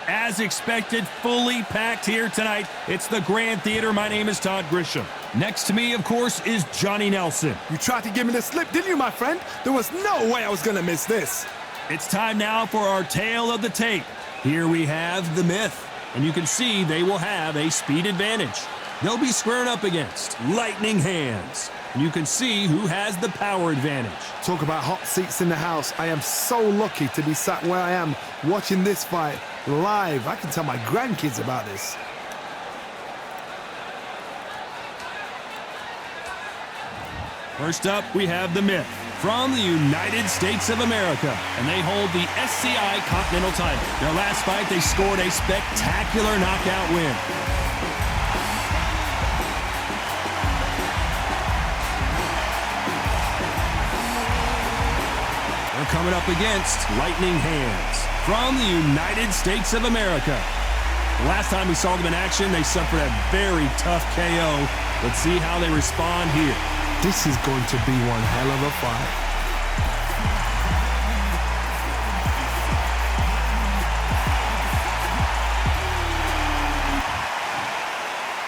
As expected, fully packed here tonight. It's the Grand Theater. My name is Todd Grisham. Next to me, of course, is Johnny Nelson. You tried to give me the slip, didn't you, my friend? There was no way I was going to miss this. It's time now for our tale of the tape. Here we have the myth, and you can see they will have a speed advantage. They'll be squaring up against lightning hands, and you can see who has the power advantage. Talk about hot seats in the house. I am so lucky to be sat where I am watching this fight live. I can tell my grandkids about this. First up, we have the myth from the United States of America, and they hold the SCI Continental title. Their last fight, they scored a spectacular knockout win. They're coming up against lightning hands from the United States of America. The last time we saw them in action, they suffered a very tough KO. Let's see how they respond here. This is going to be one hell of a fight.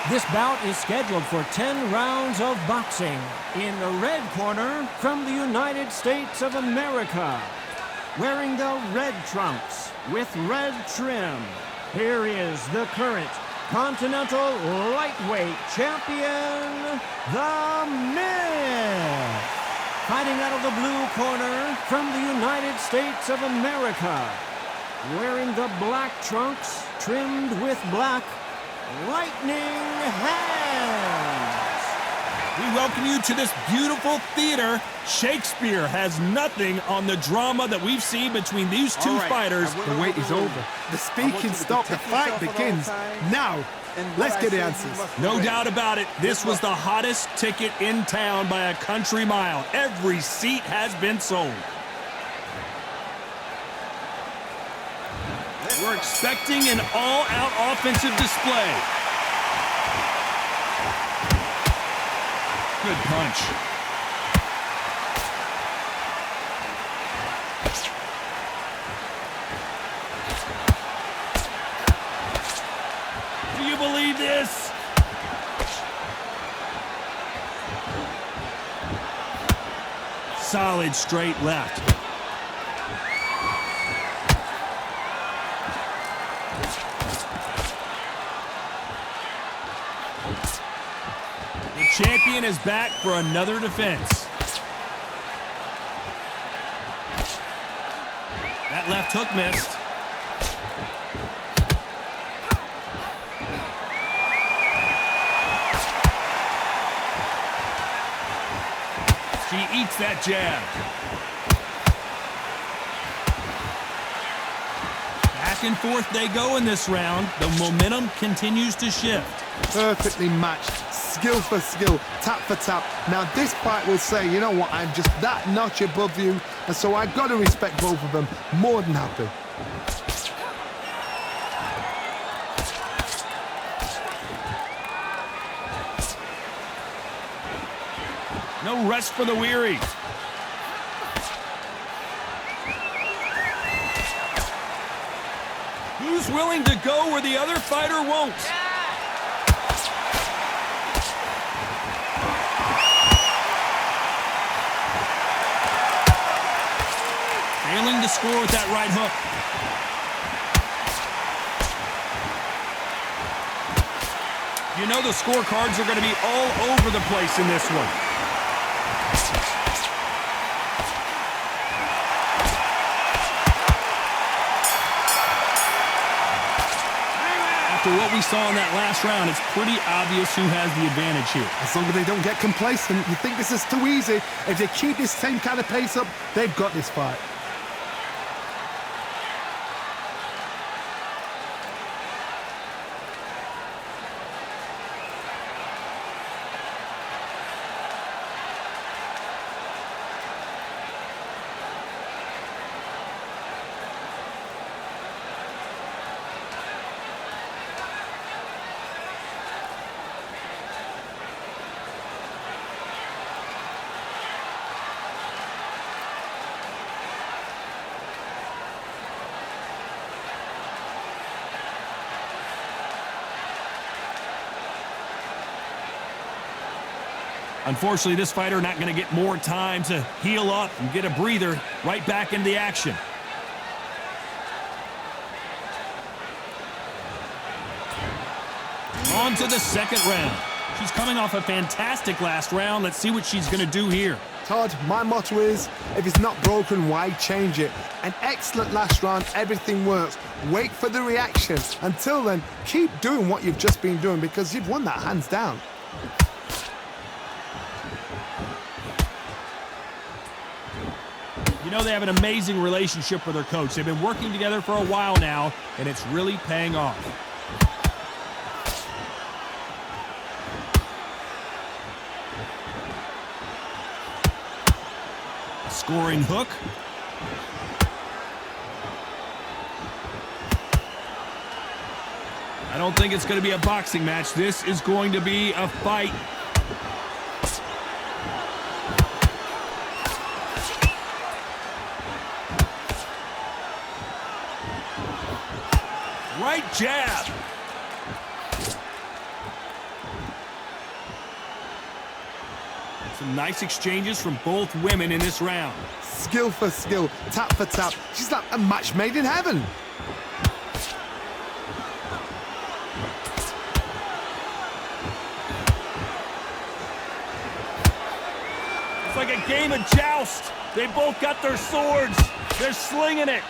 This bout is scheduled for 10 rounds of boxing. In the red corner, from the United States of America, wearing the red trunks with red trim, here is the current Continental Lightweight Champion, The Myth. Fighting out of the blue corner, from the United States of America, wearing the black trunks trimmed with black, lightning hands. We welcome you to this beautiful theater. Shakespeare has nothing on the drama that we've seen between these two fighters. The wait is over. The speaking stopped. The fight begins. Now, let's get the answers. No doubt about it. This was the hottest ticket in town by a country mile. Every seat has been sold. We're expecting an all-out offensive display. Good punch. Do you believe this? Solid straight left. The champion is back for another defense. That left hook missed. She eats that jab. Back and forth they go in this round. The momentum continues to shift. Perfectly matched. Skill for skill, tap for tap. Now this fight will say, you know what, I'm just that notch above you, and so I've got to respect both of them. More than happy. No rest for the weary. Who's willing to go where the other fighter won't? Failing to score with that right hook. You know the scorecards are going to be all over the place in this one. After what we saw in that last round, it's pretty obvious who has the advantage here. As long as they don't get complacent, you think this is too easy. If they keep this same kind of pace up, they've got this fight. Unfortunately, this fighter not going to get more time to heal up and get a breather. Right back into the action. On to the second round. She's coming off a fantastic last round. Let's see what she's going to do here. Todd, my motto is, if it's not broken, why change it? An excellent last round, everything works. Wait for the reaction. Until then, keep doing what you've just been doing because you've won that hands down. You know, they have an amazing relationship with their coach. They've been working together for a while now, and it's really paying off. Scoring hook. I don't think it's going to be a boxing match. This is going to be a fight. Right jab. Some nice exchanges from both women in this round. Skill for skill, tap for tap. She's like a match made in heaven. It's like a game of joust. They both got their swords. They're slinging it.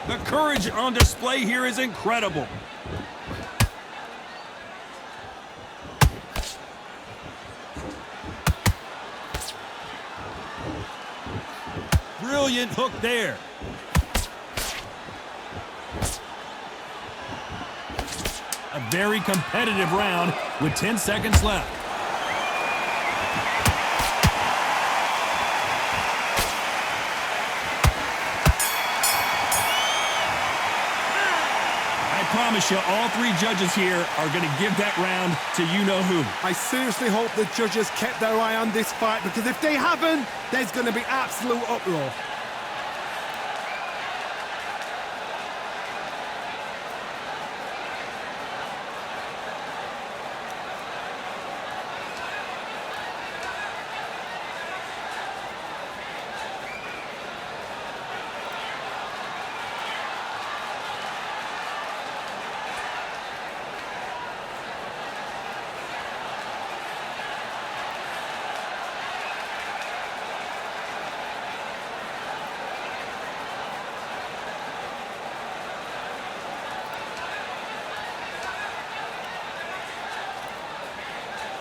The courage on display here is incredible. Brilliant hook there. A very competitive round with 10 seconds left. I promise you, all three judges here are going to give that round to you-know-who. I seriously hope the judges kept their eye on this fight because if they haven't, there's going to be absolute uproar.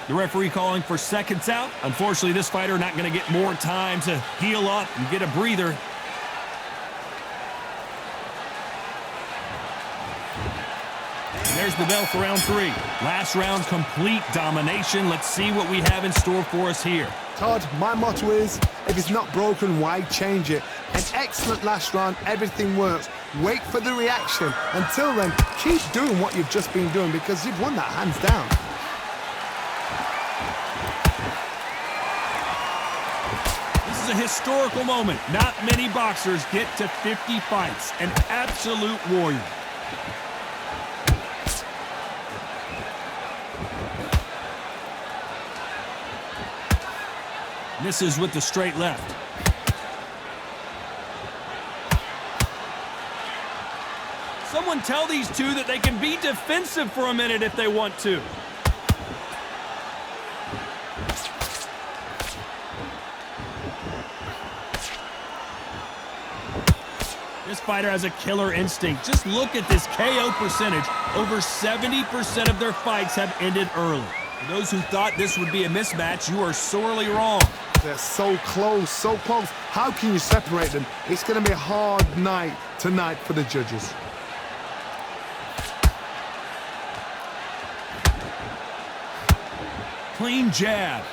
The referee calling for seconds out. Unfortunately, this fighter not going to get more time to heal up and get a breather. And there's the bell for round 3. Last round, complete domination. Let's see what we have in store for us here. Todd, my motto is, if it's not broken, why change it? An excellent last round, everything works. Wait for the reaction. Until then, keep doing what you've just been doing because you've won that hands down. This is a historical moment. Not many boxers get to 50 fights. An absolute warrior. Misses with the straight left. Someone tell these two that they can be defensive for a minute if they want to. This fighter has a killer instinct. Just look at this KO percentage. Over 70% of their fights have ended early. For those who thought this would be a mismatch, you are sorely wrong. They're so close, so close. How can you separate them? It's going to be a hard night tonight for the judges. Clean jab.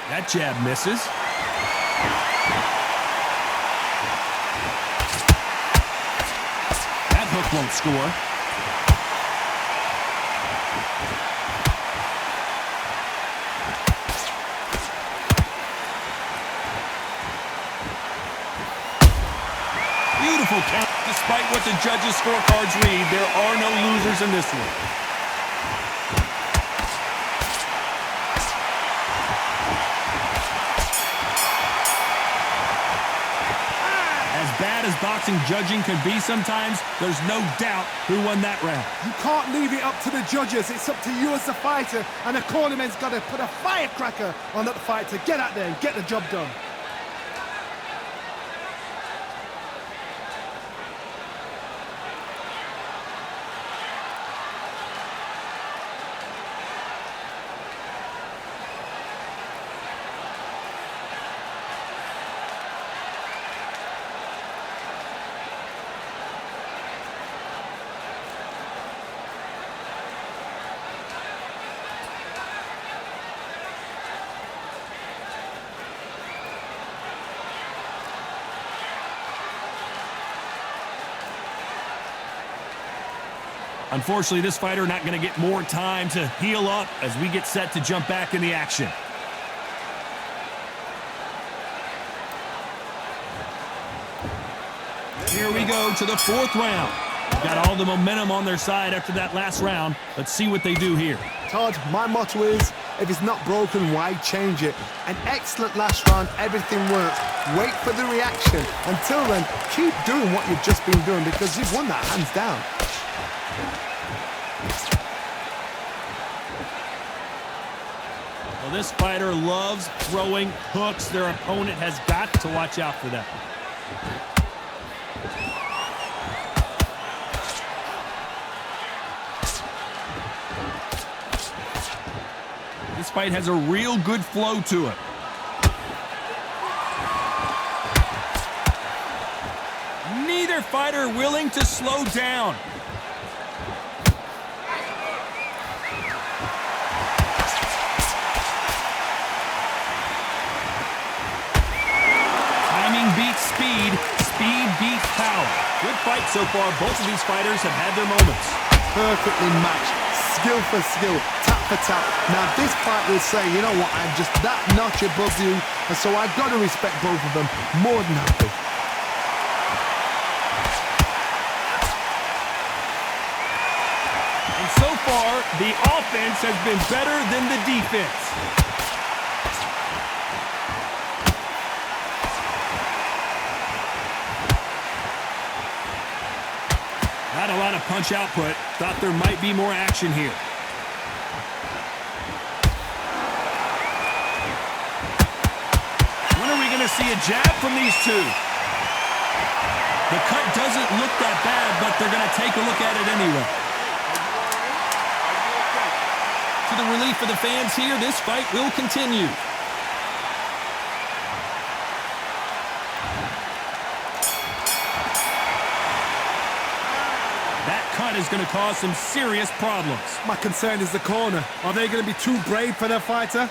That jab misses. That hook won't score. powerful count. Despite what the judges' scorecards read, there are no losers in this one. As bad as boxing judging can be sometimes, there's no doubt who won that round. You can't leave it up to the judges. It's up to you as the fighter, and the cornerman's got to put a firecracker on that fight to get out there and get the job done. Unfortunately, this fighter not going to get more time to heal up as we get set to jump back in the action. Here we go to the fourth round. Got all the momentum on their side after that last round. Let's see what they do here. Todd, my motto is, if it's not broken, why change it? An excellent last round, everything works. Wait for the reaction. Until then, keep doing what you've just been doing because you've won that hands down. Well, this fighter loves throwing hooks. Their opponent has got to watch out for that. This fight has a real good flow to it. Neither fighter willing to slow down. Timing beats speed. Speed beats power. Good fight so far. Both of these fighters have had their moments. Perfectly matched. Skill for skill. Tap for tap. Now this fight will say, you know what, I'm just that notch above you, and so I've got to respect both of them. More than happy. And so far, the offense has been better than the defense. Not a lot of punch output. Thought there might be more action here. When are we going to see a jab from these two? The cut doesn't look that bad, but they're going to take a look at it anyway. To the relief of the fans here, this fight will continue. That cut is going to cause some serious problems. My concern is the corner. Are they going to be too brave for their fighter?